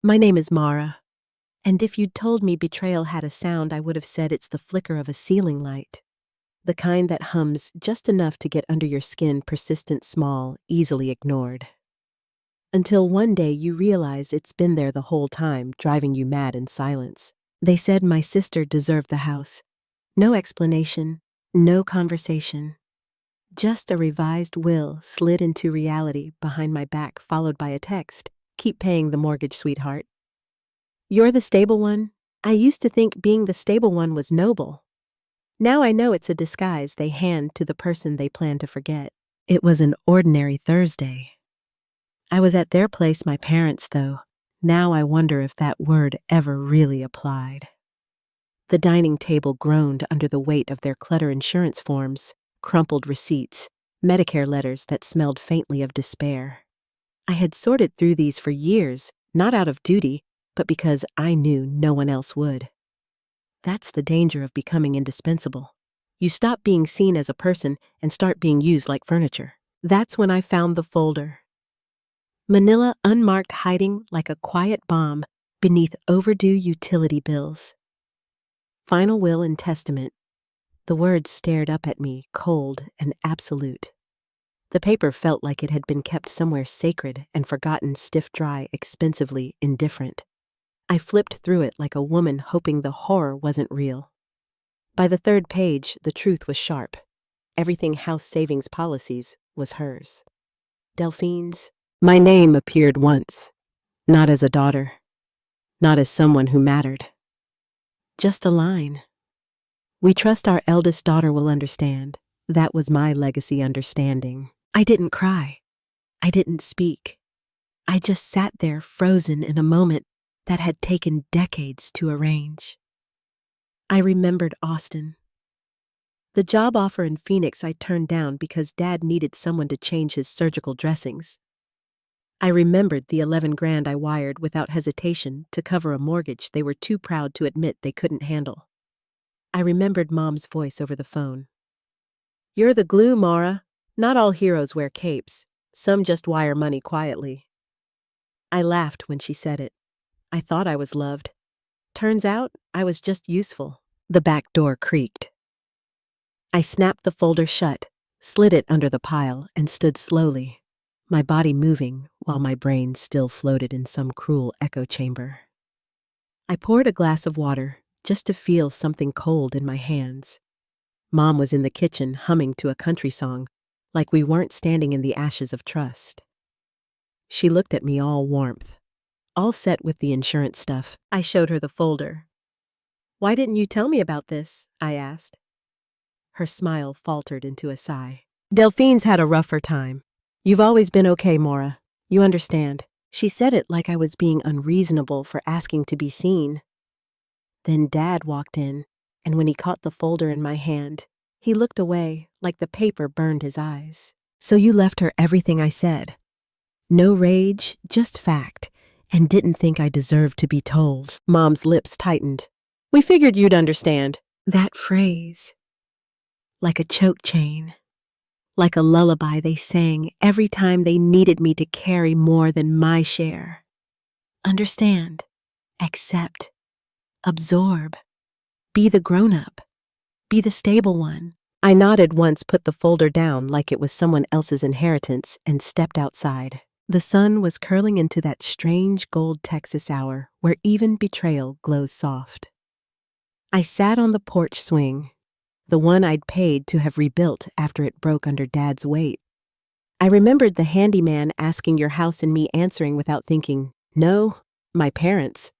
My name is Mara, and if you'd told me betrayal had a sound, I would have said it's the flicker of a ceiling light. The kind that hums just enough to get under your skin, persistent, small, easily ignored. Until one day you realize it's been there the whole time, driving you mad in silence. They said my sister deserved the house. No explanation, no conversation. Just a revised will slid into reality behind my back, followed by a text. Keep paying the mortgage, sweetheart. You're the stable one? I used to think being the stable one was noble. Now I know it's a disguise they hand to the person they plan to forget. It was an ordinary Thursday. I was at their place, my parents, though. Now I wonder if that word ever really applied. The dining table groaned under the weight of their clutter insurance forms, crumpled receipts, Medicare letters that smelled faintly of despair. I had sorted through these for years, not out of duty, but because I knew no one else would. That's the danger of becoming indispensable. You stop being seen as a person and start being used like furniture. That's when I found the folder. Manila unmarked, hiding like a quiet bomb beneath overdue utility bills. Final will and testament. The words stared up at me, cold and absolute. The paper felt like it had been kept somewhere sacred and forgotten, stiff, dry, expensively indifferent. I flipped through it like a woman hoping the horror wasn't real. By the third page, the truth was sharp. Everything house savings policies was hers. Delphine's. My name appeared once, not as a daughter, not as someone who mattered. Just a line. We trust our eldest daughter will understand. That was my legacy, understanding. I didn't cry. I didn't speak. I just sat there, frozen in a moment that had taken decades to arrange. I remembered Austin. The job offer in Phoenix I turned down because Dad needed someone to change his surgical dressings. I remembered the $11,000 I wired without hesitation to cover a mortgage they were too proud to admit they couldn't handle. I remembered Mom's voice over the phone. You're the glue, Mara. Not all heroes wear capes. Some just wire money quietly. I laughed when she said it. I thought I was loved. Turns out I was just useful. The back door creaked. I snapped the folder shut, slid it under the pile, and stood slowly, my body moving while my brain still floated in some cruel echo chamber. I poured a glass of water just to feel something cold in my hands. Mom was in the kitchen humming to a country song, like we weren't standing in the ashes of trust. She looked at me all warmth. All set with the insurance stuff. I showed her the folder. Why didn't you tell me about this? I asked. Her smile faltered into a sigh. Delphine's had a rougher time. You've always been okay, Mora. You understand. She said it like I was being unreasonable for asking to be seen. Then Dad walked in, and when he caught the folder in my hand, he looked away like the paper burned his eyes. So you left her everything I said. No rage, just fact. And didn't think I deserved to be told. Mom's lips tightened. We figured you'd understand. That phrase. Like a choke chain. Like a lullaby they sang every time they needed me to carry more than my share. Understand. Accept. Absorb. Be the grown-up. Be the stable one. I nodded once, put the folder down like it was someone else's inheritance, and stepped outside. The sun was curling into that strange gold Texas hour where even betrayal glows soft. I sat on the porch swing, the one I'd paid to have rebuilt after it broke under Dad's weight. I remembered the handyman asking your house and me answering without thinking, no, my parents.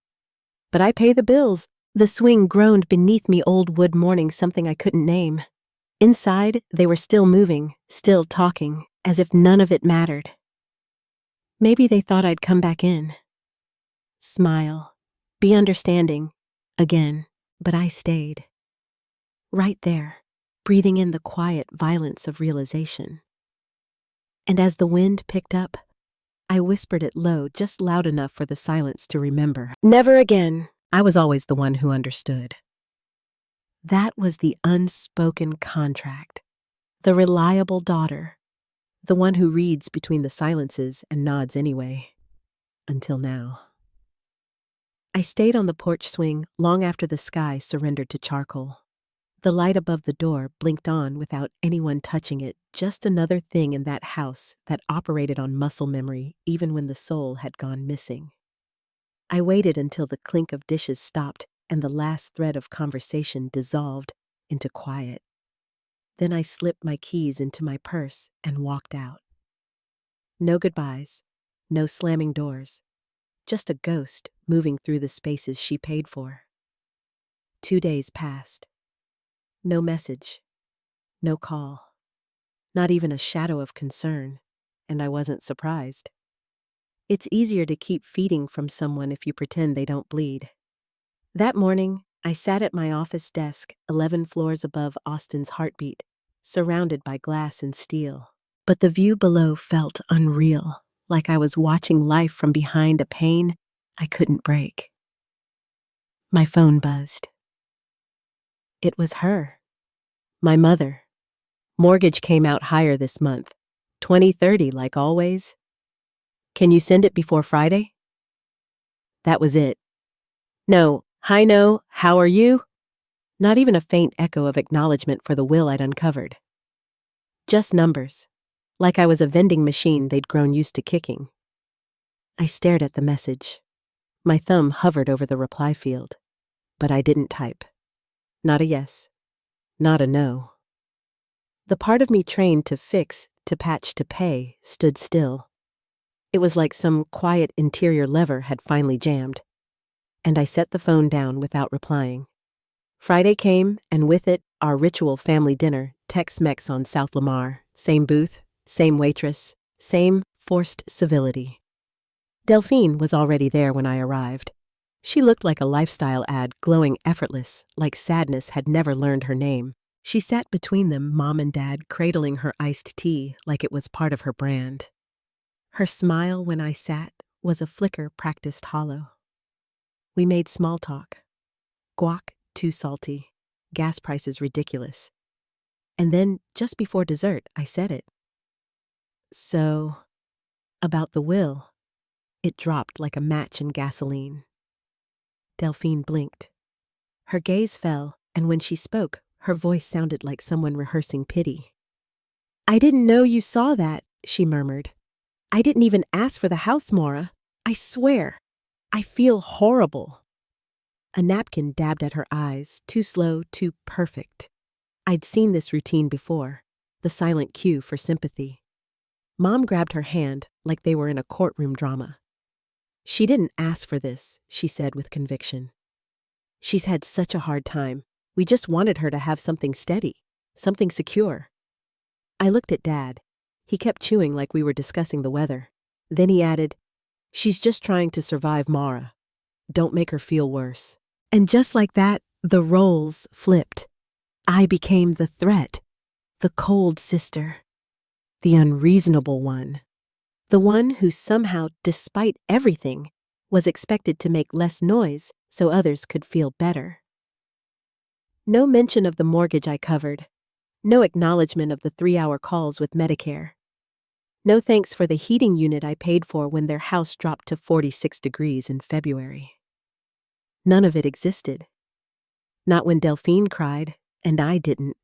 But I pay the bills. The swing groaned beneath me, old wood mourning something I couldn't name. Inside, they were still moving, still talking, as if none of it mattered. Maybe they thought I'd come back in. Smile. Be understanding. Again. But I stayed. Right there, breathing in the quiet violence of realization. And as the wind picked up, I whispered it low, just loud enough for the silence to remember. Never again. I was always the one who understood. That was the unspoken contract. The reliable daughter. The one who reads between the silences and nods anyway. Until now. I stayed on the porch swing long after the sky surrendered to charcoal. The light above the door blinked on without anyone touching it, just another thing in that house that operated on muscle memory even when the soul had gone missing. I waited until the clink of dishes stopped and the last thread of conversation dissolved into quiet. Then I slipped my keys into my purse and walked out. No goodbyes, no slamming doors, just a ghost moving through the spaces she paid for. 2 days passed. No message, no call, not even a shadow of concern, and I wasn't surprised. It's easier to keep feeding from someone if you pretend they don't bleed. That morning, I sat at my office desk 11 floors above Austin's heartbeat, surrounded by glass and steel. But the view below felt unreal, like I was watching life from behind a pane I couldn't break. My phone buzzed. It was her. My mother. Mortgage came out higher this month. 2030 like always. Can you send it before Friday? That was it. No, hi no, how are you? Not even a faint echo of acknowledgement for the will I'd uncovered. Just numbers, like I was a vending machine they'd grown used to kicking. I stared at the message. My thumb hovered over the reply field, but I didn't type. Not a yes. Not a no. The part of me trained to fix, to patch, to pay stood still. It was like some quiet interior lever had finally jammed, and I set the phone down without replying. Friday came, and with it, our ritual family dinner, Tex-Mex on South Lamar. Same booth, same waitress, same forced civility. Delphine was already there when I arrived. She looked like a lifestyle ad, glowing effortless, like sadness had never learned her name. She sat between them, Mom and Dad, cradling her iced tea like it was part of her brand. Her smile when I sat was a flicker practiced hollow. We made small talk. Guac, too salty. Gas prices ridiculous. And then, just before dessert, I said it. So, about the will. It dropped like a match in gasoline. Delphine blinked. Her gaze fell, and when she spoke, her voice sounded like someone rehearsing pity. I didn't know you saw that, she murmured. I didn't even ask for the house, Maura. I swear. I feel horrible. A napkin dabbed at her eyes, too slow, too perfect. I'd seen this routine before, the silent cue for sympathy. Mom grabbed her hand like they were in a courtroom drama. She didn't ask for this, she said with conviction. She's had such a hard time. We just wanted her to have something steady, something secure. I looked at Dad. He kept chewing like we were discussing the weather. Then he added, She's just trying to survive, Maura. Don't make her feel worse. And just like that, the roles flipped. I became the threat, the cold sister, the unreasonable one, the one who somehow, despite everything, was expected to make less noise so others could feel better. No mention of the mortgage I covered, no acknowledgement of the 3-hour calls with Medicare. No thanks for the heating unit I paid for when their house dropped to 46 degrees in February. None of it existed. Not when Delphine cried, and I didn't.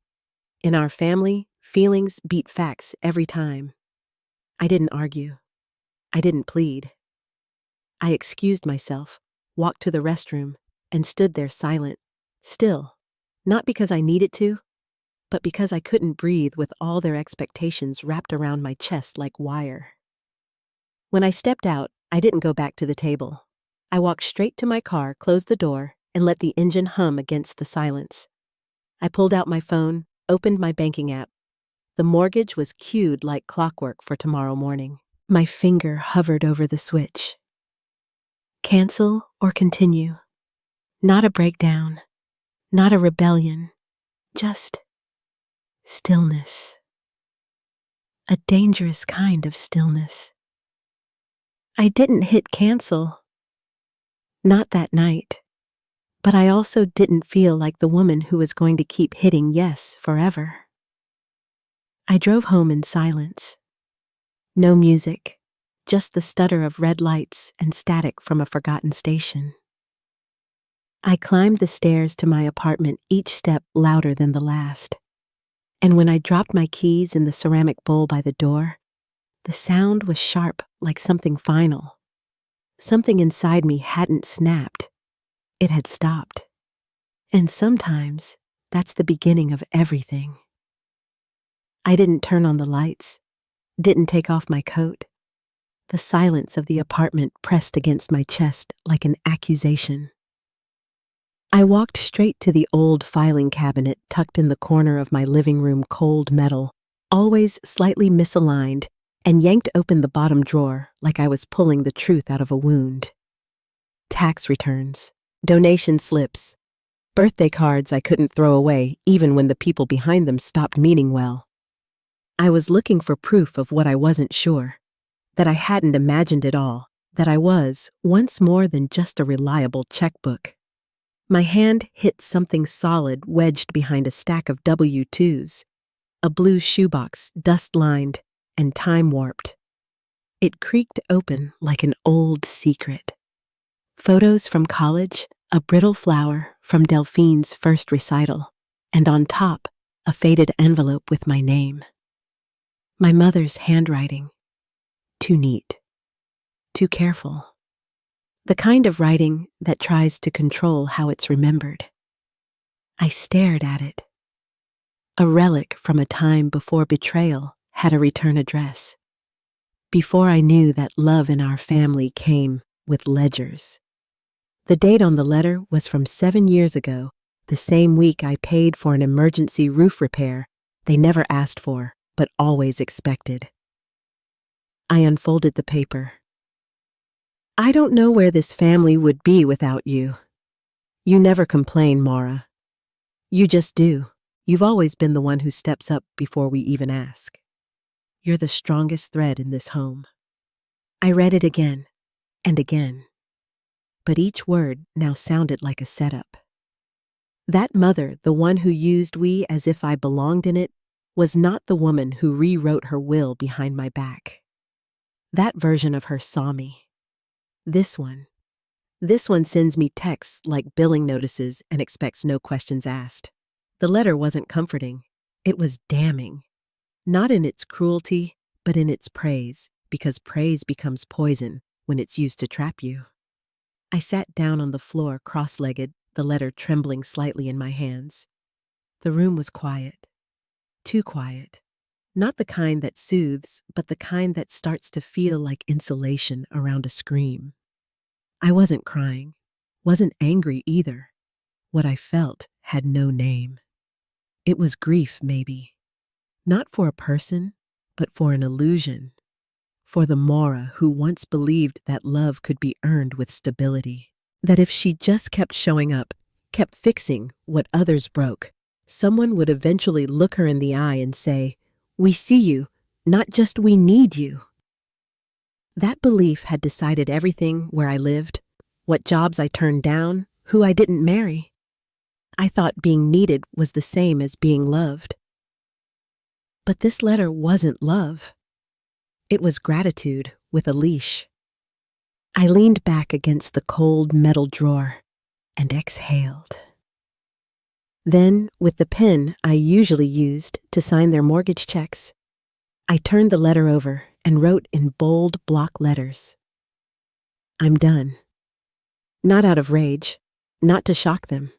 In our family, feelings beat facts every time. I didn't argue. I didn't plead. I excused myself, walked to the restroom, and stood there silent, still, not because I needed to, but because I couldn't breathe with all their expectations wrapped around my chest like wire. When I stepped out, I didn't go back to the table. I walked straight to my car, closed the door, and let the engine hum against the silence. I pulled out my phone, opened my banking app. The mortgage was cued like clockwork for tomorrow morning. My finger hovered over the switch. Cancel or continue. Not a breakdown, not a rebellion, just stillness. A dangerous kind of stillness. I didn't hit cancel. Not that night. But I also didn't feel like the woman who was going to keep hitting yes forever. I drove home in silence. No music, just the stutter of red lights and static from a forgotten station. I climbed the stairs to my apartment, each step louder than the last. And when I dropped my keys in the ceramic bowl by the door, the sound was sharp, like something final. Something inside me hadn't snapped. It had stopped. And sometimes, that's the beginning of everything. I didn't turn on the lights, didn't take off my coat. The silence of the apartment pressed against my chest like an accusation. I walked straight to the old filing cabinet tucked in the corner of my living room, cold metal, always slightly misaligned, and yanked open the bottom drawer like I was pulling the truth out of a wound. Tax returns, donation slips, birthday cards I couldn't throw away even when the people behind them stopped meaning well. I was looking for proof of what I wasn't sure, that I hadn't imagined it all, that I was, once more than just a reliable checkbook. My hand hit something solid wedged behind a stack of W-2s, a blue shoebox dust-lined and time-warped. It creaked open like an old secret. Photos from college, a brittle flower from Delphine's first recital, and on top, a faded envelope with my name. My mother's handwriting. Too neat. Too careful. The kind of writing that tries to control how it's remembered. I stared at it. A relic from a time before betrayal had a return address. Before I knew that love in our family came with ledgers. The date on the letter was from 7 years ago, the same week I paid for an emergency roof repair they never asked for, but always expected. I unfolded the paper. I don't know where this family would be without you. You never complain, Maura. You just do. You've always been the one who steps up before we even ask. You're the strongest thread in this home. I read it again and again, but each word now sounded like a setup. That mother, the one who used we as if I belonged in it, was not the woman who rewrote her will behind my back. That version of her saw me. This one sends me texts like billing notices and expects no questions asked. The letter wasn't comforting. It was damning. Not in its cruelty, but in its praise, because praise becomes poison when it's used to trap you. I sat down on the floor cross-legged, the letter trembling slightly in my hands. The room was quiet. Too quiet. Not the kind that soothes, but the kind that starts to feel like insulation around a scream. I wasn't crying, wasn't angry either. What I felt had no name. It was grief, maybe. Not for a person, but for an illusion. For the Maura who once believed that love could be earned with stability. That if she just kept showing up, kept fixing what others broke, someone would eventually look her in the eye and say, "We see you, not just we need you." That belief had decided everything where I lived, what jobs I turned down, who I didn't marry. I thought being needed was the same as being loved. But this letter wasn't love. It was gratitude with a leash. I leaned back against the cold metal drawer and exhaled. Then, with the pen I usually used to sign their mortgage checks, I turned the letter over and wrote in bold block letters. I'm done. Not out of rage, not to shock them,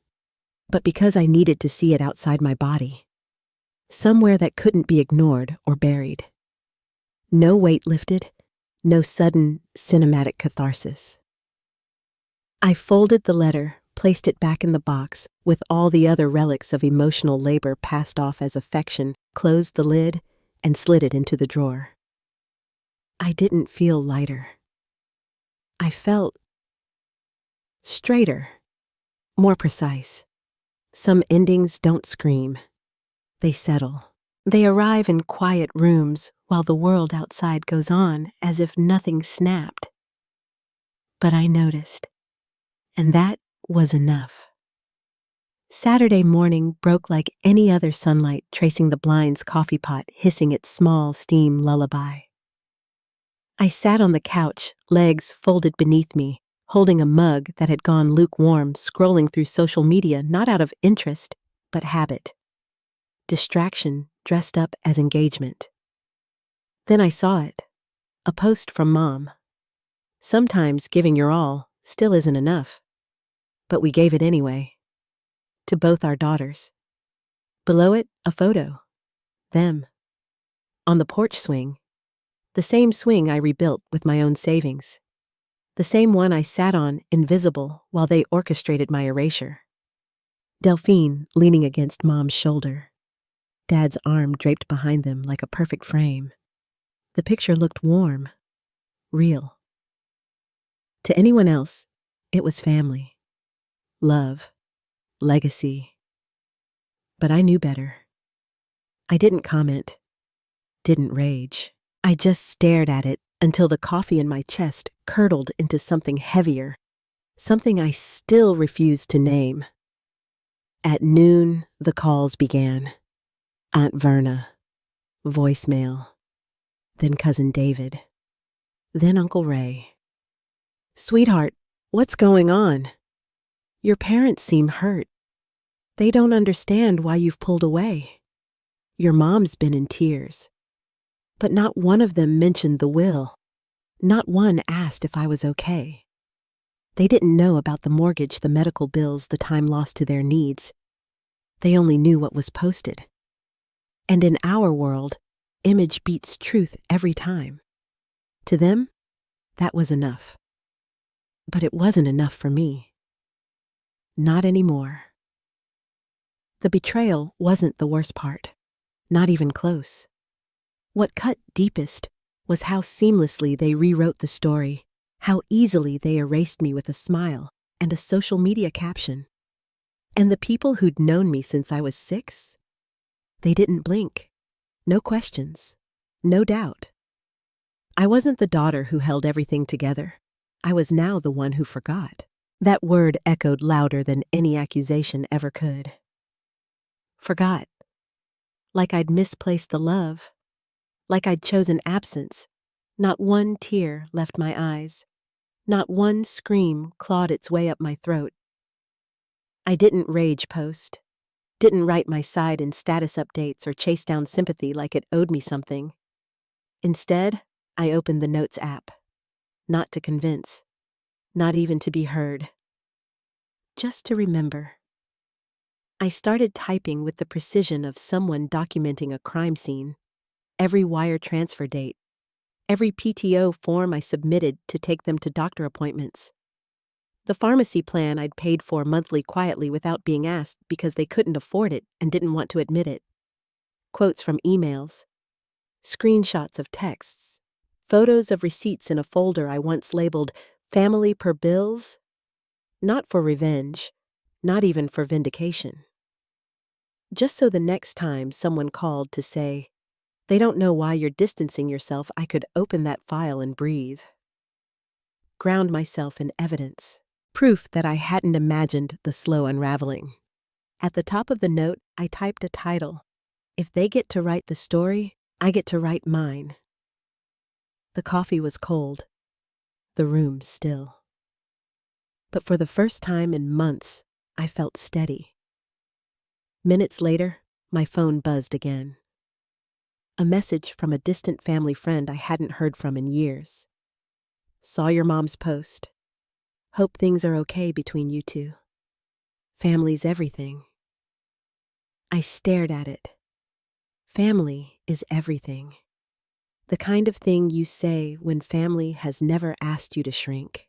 but because I needed to see it outside my body. Somewhere that couldn't be ignored or buried. No weight lifted, no sudden cinematic catharsis. I folded the letter, placed it back in the box, with all the other relics of emotional labor passed off as affection, closed the lid, and slid it into the drawer. I didn't feel lighter. I felt straighter, more precise. Some endings don't scream. They settle. They arrive in quiet rooms while the world outside goes on as if nothing snapped. But I noticed, and that was enough. Saturday morning broke like any other sunlight tracing the blind's coffee pot, hissing its small steam lullaby. I sat on the couch, legs folded beneath me, holding a mug that had gone lukewarm, scrolling through social media not out of interest, but habit. Distraction dressed up as engagement. Then I saw it. A post from Mom. Sometimes giving your all still isn't enough. But we gave it anyway. To both our daughters. Below it, a photo. Them. On the porch swing. The same swing I rebuilt with my own savings. The same one I sat on, invisible, while they orchestrated my erasure. Delphine leaning against Mom's shoulder. Dad's arm draped behind them like a perfect frame. The picture looked warm. Real. To anyone else, it was family. Love. Legacy. But I knew better. I didn't comment. Didn't rage. I just stared at it until the coffee in my chest curdled into something heavier. Something I still refused to name. At noon, the calls began. Aunt Verna. Voicemail. Then Cousin David. Then Uncle Ray. Sweetheart, what's going on? Your parents seem hurt. They don't understand why you've pulled away. Your mom's been in tears. But not one of them mentioned the will. Not one asked if I was okay. They didn't know about the mortgage, the medical bills, the time lost to their needs. They only knew what was posted. And in our world, image beats truth every time. To them, that was enough. But it wasn't enough for me. Not anymore. The betrayal wasn't the worst part. Not even close. What cut deepest was how seamlessly they rewrote the story, how easily they erased me with a smile and a social media caption. And the people who'd known me since I was 6, they didn't blink. No questions. No doubt. I wasn't the daughter who held everything together. I was now the one who forgot. That word echoed louder than any accusation ever could. Forgot. Like I'd misplaced the love. Like I'd chosen absence. Not one tear left my eyes. Not one scream clawed its way up my throat. I didn't rage post. Didn't write my side in status updates or chase down sympathy like it owed me something. Instead, I opened the Notes app. Not to convince. Not even to be heard. Just to remember. I started typing with the precision of someone documenting a crime scene. Every wire transfer date. Every PTO form I submitted to take them to doctor appointments. The pharmacy plan I'd paid for monthly quietly without being asked because they couldn't afford it and didn't want to admit it. Quotes from emails. Screenshots of texts. Photos of receipts in a folder I once labeled family per bills. Not for revenge. Not even for vindication. Just so the next time someone called to say, they don't know why you're distancing yourself, I could open that file and breathe. Ground myself in evidence. Proof that I hadn't imagined the slow unraveling. At the top of the note, I typed a title. If they get to write the story, I get to write mine. The coffee was cold. The room still. But for the first time in months, I felt steady. Minutes later, my phone buzzed again. A message from a distant family friend I hadn't heard from in years. Saw your mom's post. Hope things are okay between you two. Family's everything. I stared at it. Family is everything. The kind of thing you say when family has never asked you to shrink.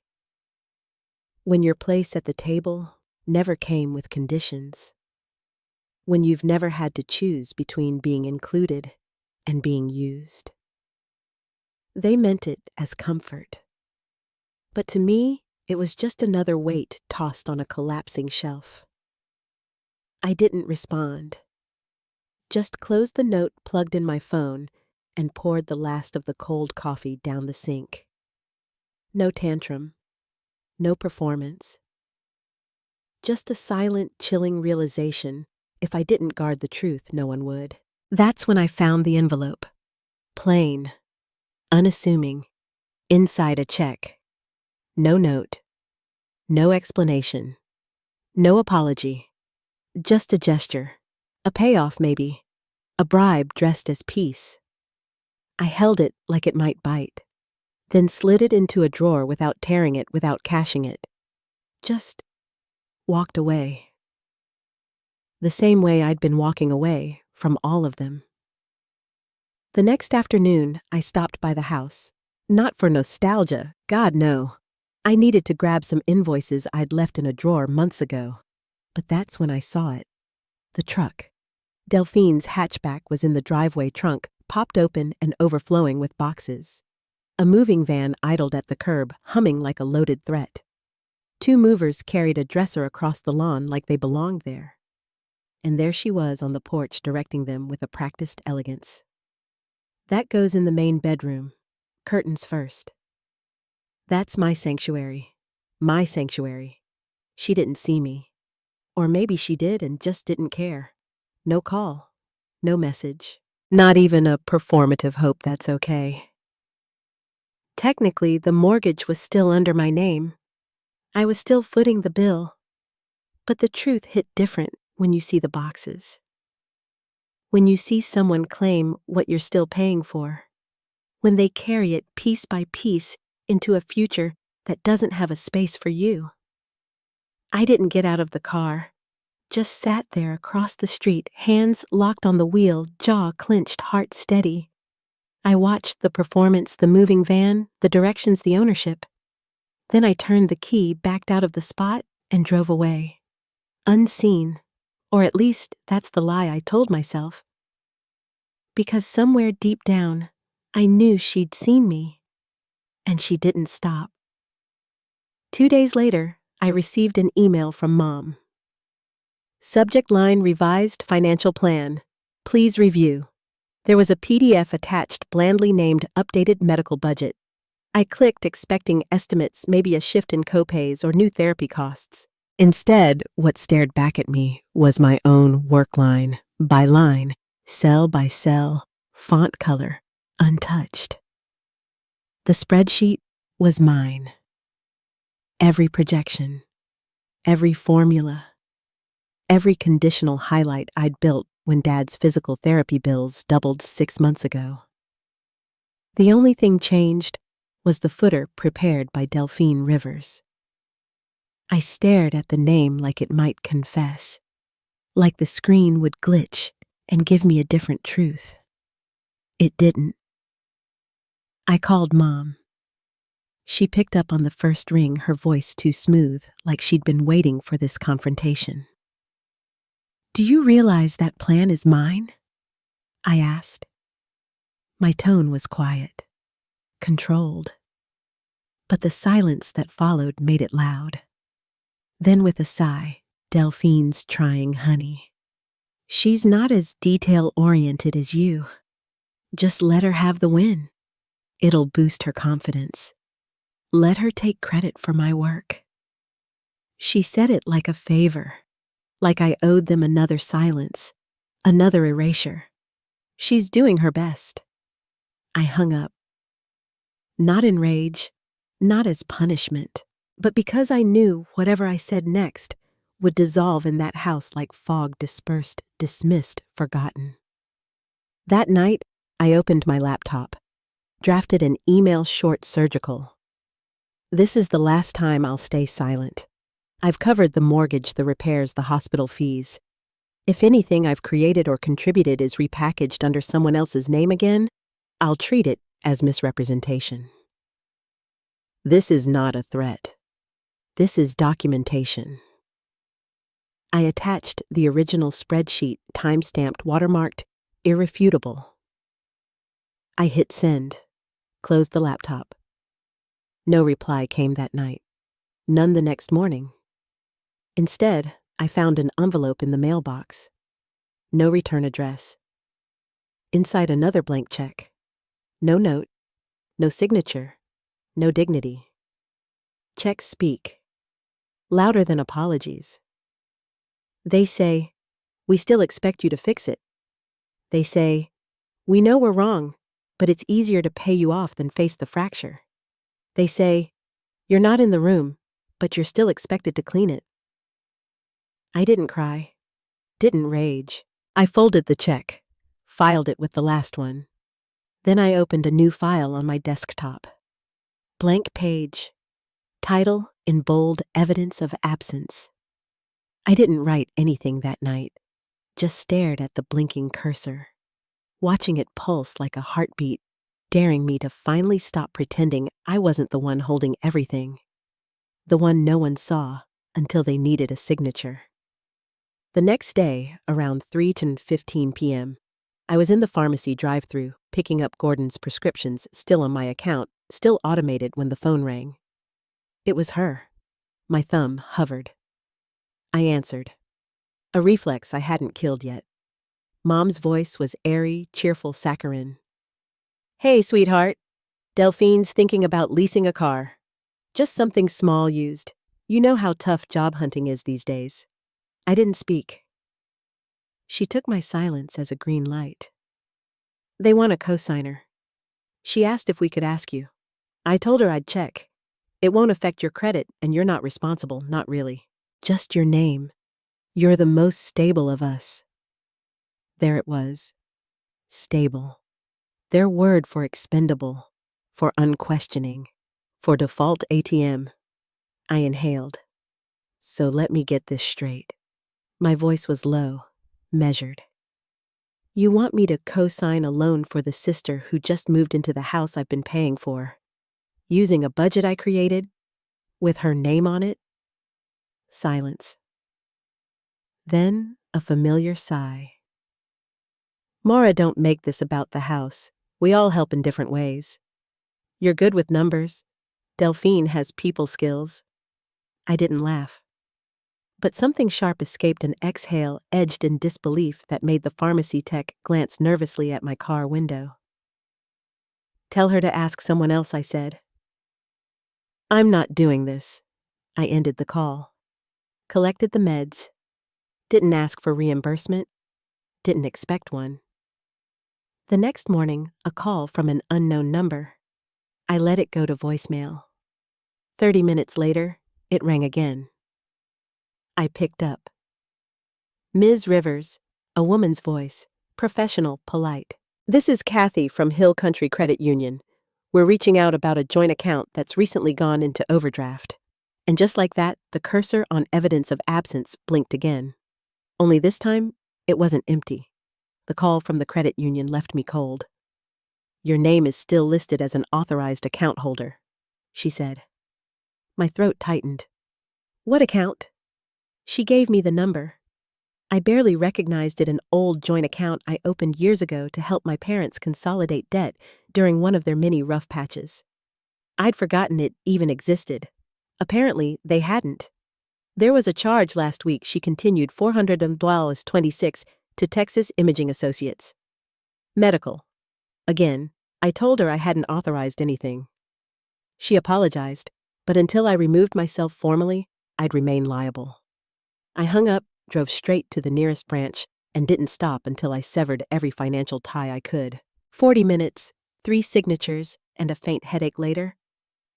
When your place at the table never came with conditions. When you've never had to choose between being included and being used. They meant it as comfort. But to me, it was just another weight tossed on a collapsing shelf. I didn't respond. Just closed the note plugged in my phone and poured the last of the cold coffee down the sink. No tantrum. No performance. Just a silent, chilling realization, if I didn't guard the truth, no one would. That's when I found the envelope. Plain. Unassuming. Inside a check. No note. No explanation. No apology. Just a gesture. A payoff, maybe. A bribe dressed as peace. I held it like it might bite, then slid it into a drawer without tearing it, without cashing it. Just walked away. The same way I'd been walking away from all of them. The next afternoon, I stopped by the house. Not for nostalgia, God no. I needed to grab some invoices I'd left in a drawer months ago. But that's when I saw it. The truck. Delphine's hatchback was in the driveway trunk, popped open and overflowing with boxes. A moving van idled at the curb, humming like a loaded threat. 2 movers carried a dresser across the lawn like they belonged there. And there she was on the porch directing them with a practiced elegance. That goes in the main bedroom. Curtains first. That's my sanctuary. My sanctuary. She didn't see me. Or maybe she did and just didn't care. No call. No message. Not even a performative hope that's okay. Technically, the mortgage was still under my name. I was still footing the bill. But the truth hit different when you see the boxes. When you see someone claim what you're still paying for. When they carry it piece by piece into a future that doesn't have a space for you. I didn't get out of the car. Just sat there across the street, hands locked on the wheel, jaw clenched, heart steady. I watched the performance, the moving van, the directions, the ownership. Then I turned the key, backed out of the spot, and drove away. Unseen. Or at least that's the lie I told myself. Because somewhere deep down, I knew she'd seen me. And she didn't stop. 2 days later, I received an email from Mom. Subject line: revised financial plan. Please review. There was a PDF attached blandly named updated medical budget. I clicked expecting estimates, maybe a shift in copays or new therapy costs. Instead, what stared back at me was my own work line by line, cell by cell, font color, untouched. The spreadsheet was mine. Every projection, every formula, every conditional highlight I'd built when Dad's physical therapy bills doubled 6 months ago. The only thing changed was the footer prepared by Delphine Rivers. I stared at the name like it might confess, like the screen would glitch and give me a different truth. It didn't. I called Mom. She picked up on the first ring, her voice too smooth, like she'd been waiting for this confrontation. "Do you realize that plan is mine?" I asked. My tone was quiet, controlled, but the silence that followed made it loud. Then with a sigh, "Delphine's trying, honey. She's not as detail-oriented as you. Just let her have the win. It'll boost her confidence. Let her take credit for my work." She said it like a favor, like I owed them another silence, another erasure. She's doing her best. I hung up. Not in rage, not as punishment, but because I knew whatever I said next would dissolve in that house like fog dispersed, dismissed, forgotten. That night, I opened my laptop, drafted an email short surgical. This is the last time I'll stay silent. I've covered the mortgage, the repairs, the hospital fees. If anything I've created or contributed is repackaged under someone else's name again, I'll treat it as misrepresentation. This is not a threat. This is documentation. I attached the original spreadsheet, time-stamped, watermarked, irrefutable. I hit send, closed the laptop. No reply came that night, none the next morning. Instead, I found an envelope in the mailbox. No return address. Inside another blank check. No note, no signature, no dignity. Checks speak, louder than apologies. They say, "We still expect you to fix it." They say, "We know we're wrong, but it's easier to pay you off than face the fracture." They say, "You're not in the room, but you're still expected to clean it. I didn't cry, didn't rage. I folded the check, filed it with the last one. Then I opened a new file on my desktop. Blank page. Title in bold, evidence of absence. I didn't write anything that night, just stared at the blinking cursor, watching it pulse like a heartbeat, daring me to finally stop pretending I wasn't the one holding everything, the one no one saw until they needed a signature. The next day, around 3:15 p.m., I was in the pharmacy drive-thru, picking up Gordon's prescriptions still on my account, still automated when the phone rang. It was her. My thumb hovered. I answered. A reflex I hadn't killed yet. Mom's voice was airy, cheerful saccharine. "Hey, sweetheart. Delphine's thinking about leasing a car. Just something small used. You know how tough job hunting is these days." I didn't speak. She took my silence as a green light. "They want a cosigner. She asked if we could ask you. I told her I'd check. It won't affect your credit, and you're not responsible, not really. Just your name. You're the most stable of us." There it was. Stable. Their word for expendable, for unquestioning, for default ATM. I inhaled. "So let me get this straight." My voice was low, measured. "You want me to co-sign a loan for the sister who just moved into the house I've been paying for, using a budget I created, with her name on it?" Silence. Then a familiar sigh. "Maura, don't make this about the house. We all help in different ways. You're good with numbers. Delphine has people skills." I didn't laugh. But something sharp escaped an exhale edged in disbelief that made the pharmacy tech glance nervously at my car window. "Tell her to ask someone else," I said. "I'm not doing this." I ended the call. Collected the meds. Didn't ask for reimbursement. Didn't expect one. The next morning, a call from an unknown number. I let it go to voicemail. 30 minutes later, it rang again. I picked up. "Ms. Rivers," a woman's voice, professional, polite. "This is Kathy from Hill Country Credit Union. We're reaching out about a joint account that's recently gone into overdraft." And just like that, the cursor on evidence of absence blinked again. Only this time, it wasn't empty. The call from the credit union left me cold. "Your name is still listed as an authorized account holder," she said. My throat tightened. "What account?" She gave me the number. I barely recognized it, an old joint account I opened years ago to help my parents consolidate debt during one of their many rough patches. I'd forgotten it even existed. Apparently, they hadn't. "There was a charge last week," she continued, $400.26 to Texas Imaging Associates. "Medical." Again, I told her I hadn't authorized anything. She apologized, but until I removed myself formally, I'd remain liable. I hung up, drove straight to the nearest branch, and didn't stop until I severed every financial tie I could. 40 minutes, 3 signatures, and a faint headache later,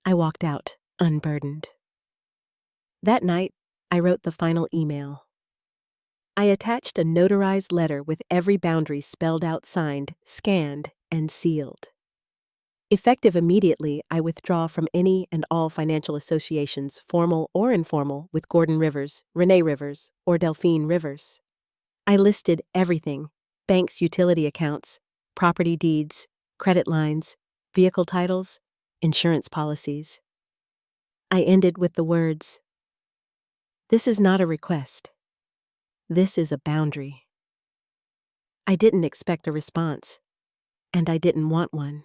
I walked out, unburdened. That night, I wrote the final email. I attached a notarized letter with every boundary spelled out, signed, scanned, and sealed. Effective immediately, I withdraw from any and all financial associations, formal or informal, with Gordon Rivers, Renee Rivers, or Delphine Rivers. I listed everything: banks' utility accounts, property deeds, credit lines, vehicle titles, insurance policies. I ended with the words, "This is not a request. This is a boundary." I didn't expect a response, and I didn't want one.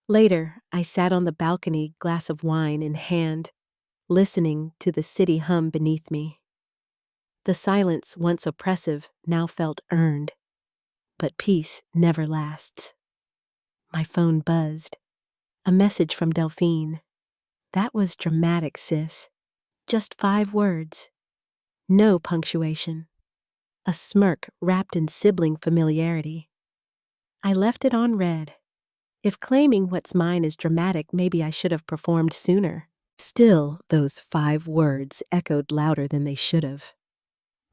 Later, I sat on the balcony, glass of wine in hand, listening to the city hum beneath me. The silence, once oppressive, now felt earned. But peace never lasts. My phone buzzed. A message from Delphine. That was dramatic, sis. Just 5 words. No punctuation. A smirk wrapped in sibling familiarity. I left it on read. If claiming what's mine is dramatic, maybe I should have performed sooner. Still, those 5 words echoed louder than they should have.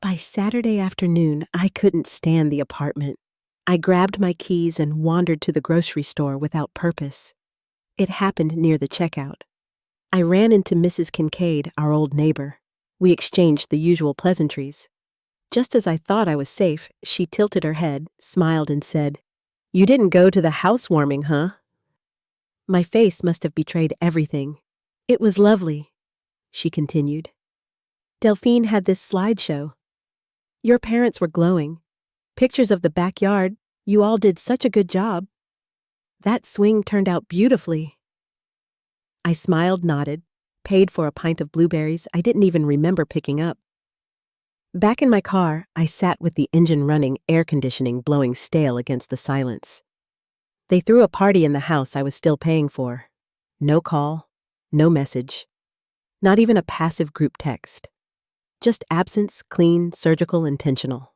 By Saturday afternoon, I couldn't stand the apartment. I grabbed my keys and wandered to the grocery store without purpose. It happened near the checkout. I ran into Mrs. Kincaid, our old neighbor. We exchanged the usual pleasantries. Just as I thought I was safe, she tilted her head, smiled, and said, "You didn't go to the housewarming, huh?" My face must have betrayed everything. "It was lovely," she continued. "Delphine had this slideshow. Your parents were glowing. Pictures of the backyard. You all did such a good job. That swing turned out beautifully." I smiled, nodded, paid for a pint of blueberries I didn't even remember picking up. Back in my car, I sat with the engine running, air conditioning blowing stale against the silence. They threw a party in the house I was still paying for. No call, no message, not even a passive group text. Just absence, clean, surgical, intentional.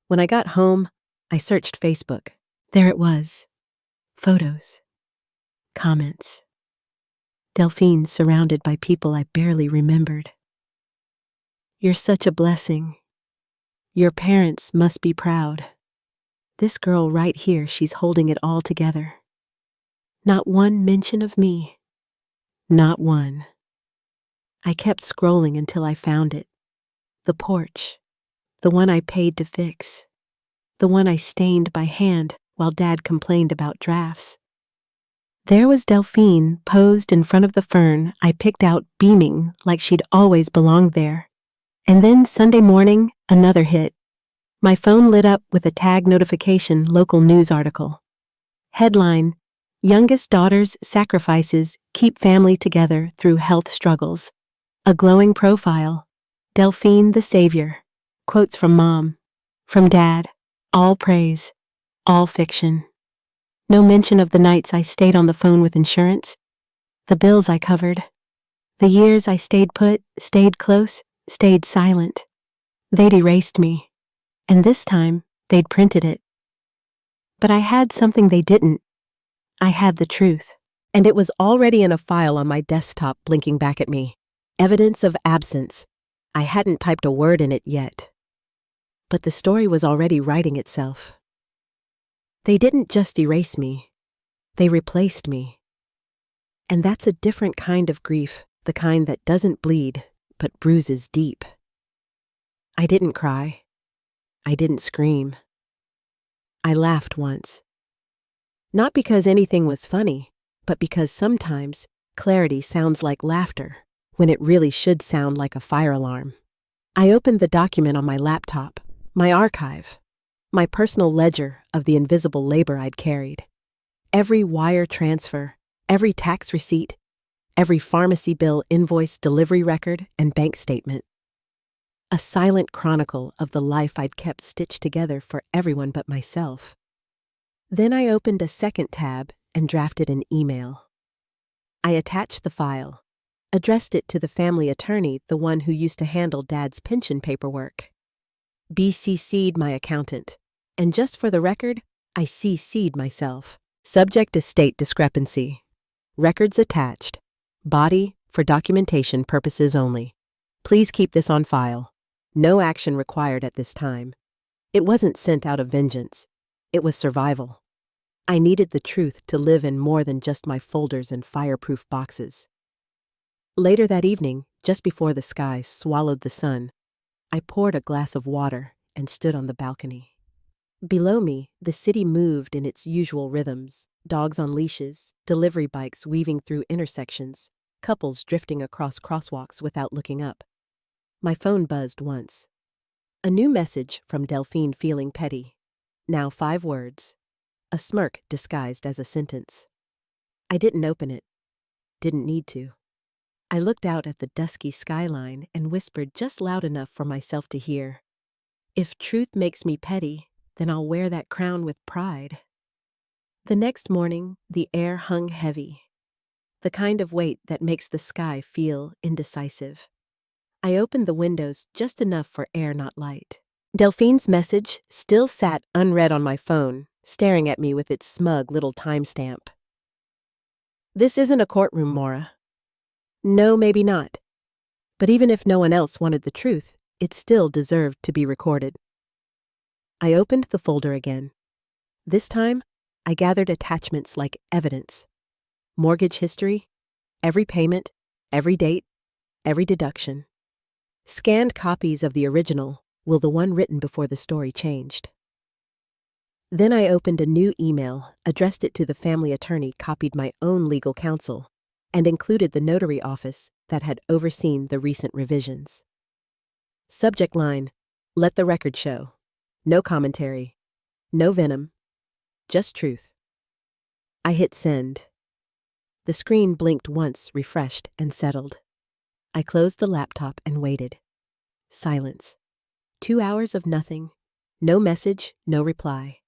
When I got home, I searched Facebook. There it was. Photos. Comments. Delphine surrounded by people I barely remembered. "You're such a blessing. Your parents must be proud. This girl right here, she's holding it all together. Not one mention of me. Not one." I kept scrolling until I found it. The porch. The one I paid to fix. The one I stained by hand while Dad complained about drafts. There was Delphine posed in front of the fern I picked out, beaming like she'd always belonged there. And then Sunday morning, another hit. My phone lit up with a tag notification local news article. Headline: Youngest daughter's sacrifices keep family together through health struggles. A glowing profile. Delphine the savior. Quotes from Mom. From Dad. All praise. All fiction. No mention of the nights I stayed on the phone with insurance. The bills I covered. The years I stayed put, stayed close, stayed silent. They'd erased me. And this time, they'd printed it. But I had something they didn't. I had the truth. And it was already in a file on my desktop blinking back at me. Evidence of absence. I hadn't typed a word in it yet. But the story was already writing itself. They didn't just erase me. They replaced me. And that's a different kind of grief, the kind that doesn't bleed, but bruises deep. I didn't cry. I didn't scream. I laughed once. Not because anything was funny, but because sometimes clarity sounds like laughter, when it really should sound like a fire alarm. I opened the document on my laptop, my archive, my personal ledger of the invisible labor I'd carried. Every wire transfer, every tax receipt, every pharmacy bill, invoice, delivery record, and bank statement. A silent chronicle of the life I'd kept stitched together for everyone but myself. Then I opened a second tab and drafted an email. I attached the file, addressed it to the family attorney, the one who used to handle Dad's pension paperwork. BCC'd my accountant, and just for the record, I CC'd myself. Subject: estate discrepancy. Records attached. Body for documentation purposes only. Please keep this on file. No action required at this time. It wasn't sent out of vengeance. It was survival. I needed the truth to live in more than just my folders and fireproof boxes. Later that evening, just before the sky swallowed the sun, I poured a glass of water and stood on the balcony. Below me, the city moved in its usual rhythms, dogs on leashes, delivery bikes weaving through intersections, couples drifting across crosswalks without looking up. My phone buzzed once. A new message from Delphine, feeling petty. Now 5 words. A smirk disguised as a sentence. I didn't open it. Didn't need to. I looked out at the dusky skyline and whispered just loud enough for myself to hear. If truth makes me petty, then I'll wear that crown with pride. The next morning, the air hung heavy. The kind of weight that makes the sky feel indecisive. I opened the windows just enough for air, not light. Delphine's message still sat unread on my phone, staring at me with its smug little timestamp. This isn't a courtroom, Maura. No, maybe not. But even if no one else wanted the truth, it still deserved to be recorded. I opened the folder again. This time, I gathered attachments like evidence. Mortgage history, every payment, every date, every deduction. Scanned copies of the original, the one written before the story changed. Then I opened a new email, addressed it to the family attorney, copied my own legal counsel, and included the notary office that had overseen the recent revisions. Subject line, let the record show. No commentary. No venom. Just truth. I hit send. The screen blinked once, refreshed, and settled. I closed the laptop and waited. Silence. 2 hours of nothing. No message, no reply.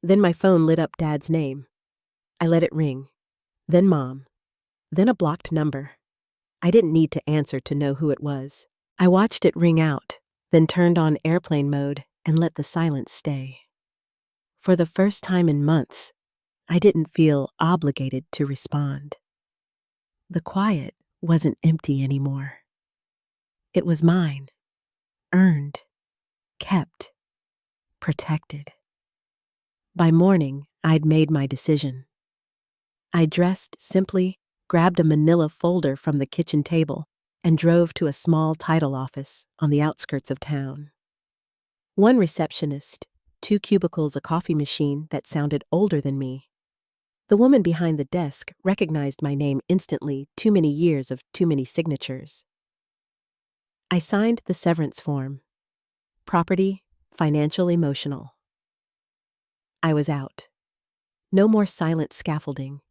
Then my phone lit up Dad's name. I let it ring. Then Mom. Then a blocked number. I didn't need to answer to know who it was. I watched it ring out, then turned on airplane mode and let the silence stay. For the first time in months, I didn't feel obligated to respond. The quiet wasn't empty anymore. It was mine, earned, kept, protected. By morning, I'd made my decision. I dressed simply, grabbed a manila folder from the kitchen table, and drove to a small title office on the outskirts of town. One receptionist, 2 cubicles, a coffee machine that sounded older than me. The woman behind the desk recognized my name instantly, too many years of too many signatures. I signed the severance form. Property, financial, emotional. I was out. No more silent scaffolding.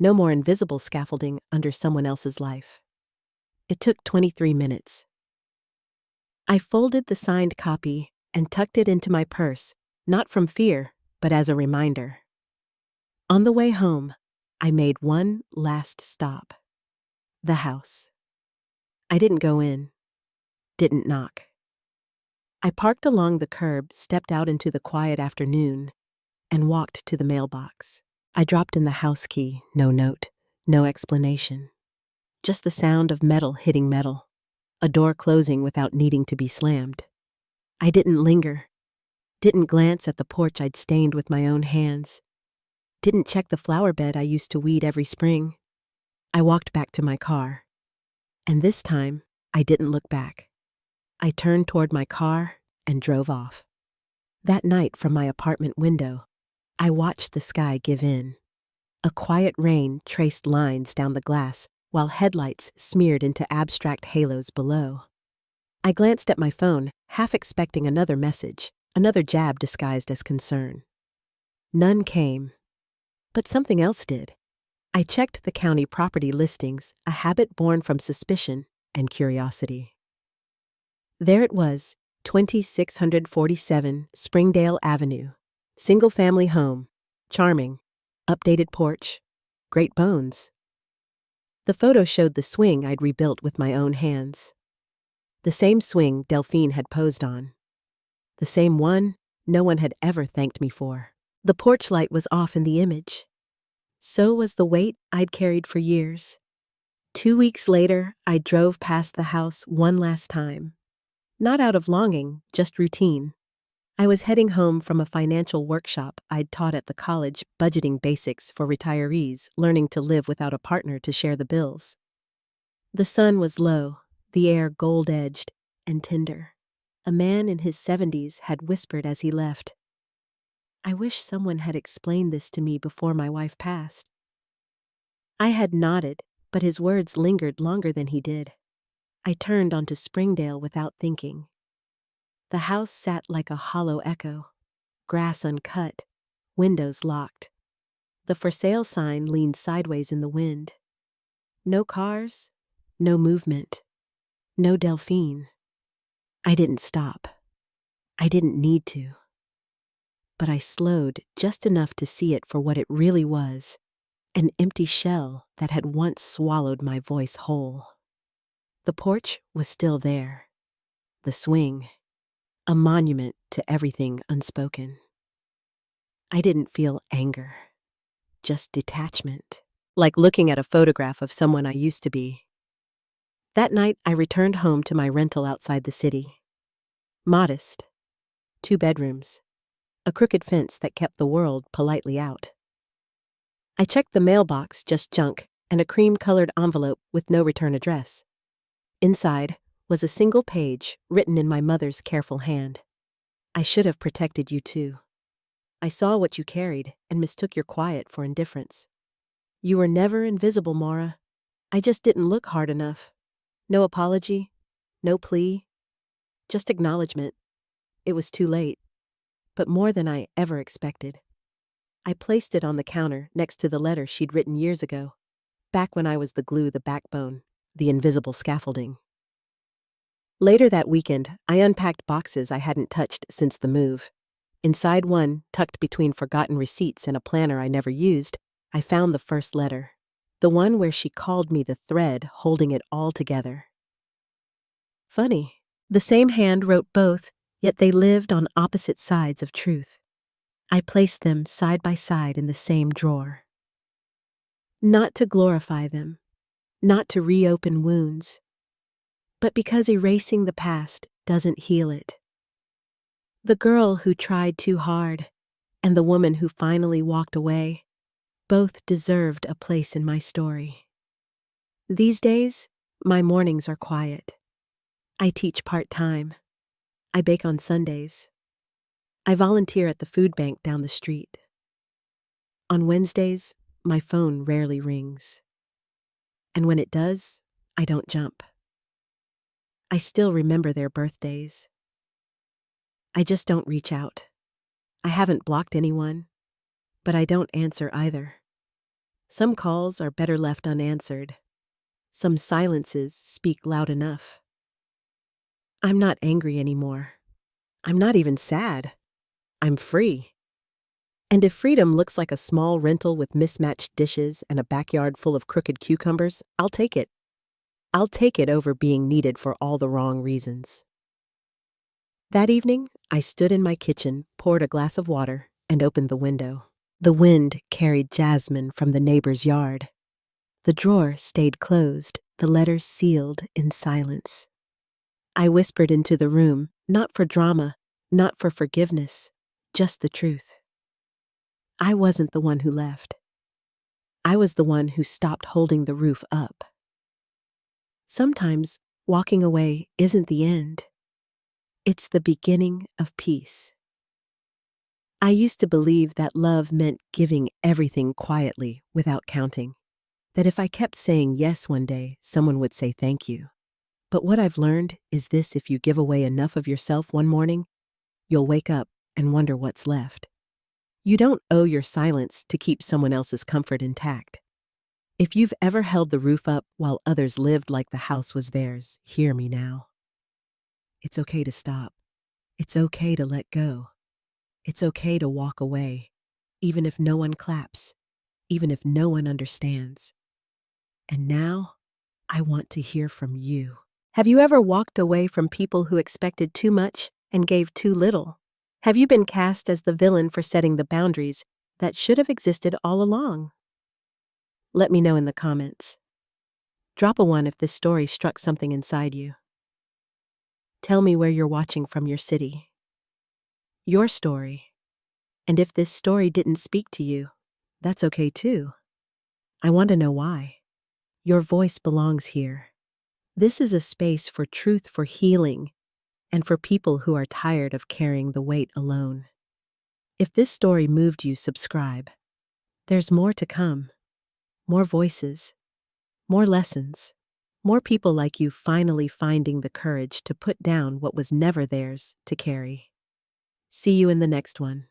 No more invisible scaffolding under someone else's life. It took 23 minutes. I folded the signed copy and tucked it into my purse, not from fear, but as a reminder. On the way home, I made one last stop. The house. I didn't go in. Didn't knock. I parked along the curb, stepped out into the quiet afternoon, and walked to the mailbox. I dropped in the house key, no note, no explanation. Just the sound of metal hitting metal, a door closing without needing to be slammed. I didn't linger, didn't glance at the porch I'd stained with my own hands, didn't check the flower bed I used to weed every spring. I walked back to my car, and this time I didn't look back. I turned toward my car and drove off. That night from my apartment window, I watched the sky give in. A quiet rain traced lines down the glass while headlights smeared into abstract halos below. I glanced at my phone, half expecting another message, another jab disguised as concern. None came. But something else did. I checked the county property listings, a habit born from suspicion and curiosity. There it was, 2647 Springdale Avenue. Single-family home. Charming. Updated porch. Great bones. The photo showed the swing I'd rebuilt with my own hands. The same swing Delphine had posed on. The same one no one had ever thanked me for. The porch light was off in the image. So was the weight I'd carried for years. 2 weeks later, I drove past the house one last time. Not out of longing, just routine. I was heading home from a financial workshop I'd taught at the college, budgeting basics for retirees, learning to live without a partner to share the bills. The sun was low, the air gold-edged and tender. A man in his 70s had whispered as he left, "I wish someone had explained this to me before my wife passed." I had nodded, but his words lingered longer than he did. I turned onto Springdale without thinking. The house sat like a hollow echo, grass uncut, windows locked. The for sale sign leaned sideways in the wind. No cars, no movement, no Delphine. I didn't stop. I didn't need to. But I slowed just enough to see it for what it really was, an empty shell that had once swallowed my voice whole. The porch was still there. The swing, a monument to everything unspoken. I didn't feel anger, just detachment, like looking at a photograph of someone I used to be. That night, I returned home to my rental outside the city. Modest. 2 bedrooms. A crooked fence that kept the world politely out. I checked the mailbox, just junk, and a cream-colored envelope with no return address. Inside was a single page written in my mother's careful hand. I should have protected you too. I saw what you carried and mistook your quiet for indifference. You were never invisible, Maura. I just didn't look hard enough. No apology, no plea, just acknowledgement. It was too late, but more than I ever expected. I placed it on the counter next to the letter she'd written years ago, back when I was the glue, the backbone, the invisible scaffolding. Later that weekend, I unpacked boxes I hadn't touched since the move. Inside one, tucked between forgotten receipts and a planner I never used, I found the first letter, the one where she called me the thread holding it all together. Funny, the same hand wrote both, yet they lived on opposite sides of truth. I placed them side by side in the same drawer. Not to glorify them, not to reopen wounds, but because erasing the past doesn't heal it. The girl who tried too hard and the woman who finally walked away both deserved a place in my story. These days, my mornings are quiet. I teach part-time. I bake on Sundays. I volunteer at the food bank down the street. On Wednesdays, my phone rarely rings. And when it does, I don't jump. I still remember their birthdays. I just don't reach out. I haven't blocked anyone, but I don't answer either. Some calls are better left unanswered. Some silences speak loud enough. I'm not angry anymore. I'm not even sad. I'm free. And if freedom looks like a small rental with mismatched dishes and a backyard full of crooked cucumbers, I'll take it. I'll take it over being needed for all the wrong reasons. That evening, I stood in my kitchen, poured a glass of water, and opened the window. The wind carried jasmine from the neighbor's yard. The drawer stayed closed, the letters sealed in silence. I whispered into the room, not for drama, not for forgiveness, just the truth. I wasn't the one who left. I was the one who stopped holding the roof up. Sometimes walking away isn't the end. It's the beginning of peace. I used to believe that love meant giving everything quietly without counting. That if I kept saying yes one day, someone would say thank you. But what I've learned is this: if you give away enough of yourself one morning, you'll wake up and wonder what's left. You don't owe your silence to keep someone else's comfort intact. If you've ever held the roof up while others lived like the house was theirs, hear me now. It's okay to stop. It's okay to let go. It's okay to walk away, even if no one claps, even if no one understands. And now, I want to hear from you. Have you ever walked away from people who expected too much and gave too little? Have you been cast as the villain for setting the boundaries that should have existed all along? Let me know in the comments. Drop a 1 if this story struck something inside you. Tell me where you're watching from, your city. Your story. And if this story didn't speak to you, that's okay too. I want to know why. Your voice belongs here. This is a space for truth, for healing, and for people who are tired of carrying the weight alone. If this story moved you, subscribe. There's more to come. More voices. More lessons. More people like you finally finding the courage to put down what was never theirs to carry. See you in the next one.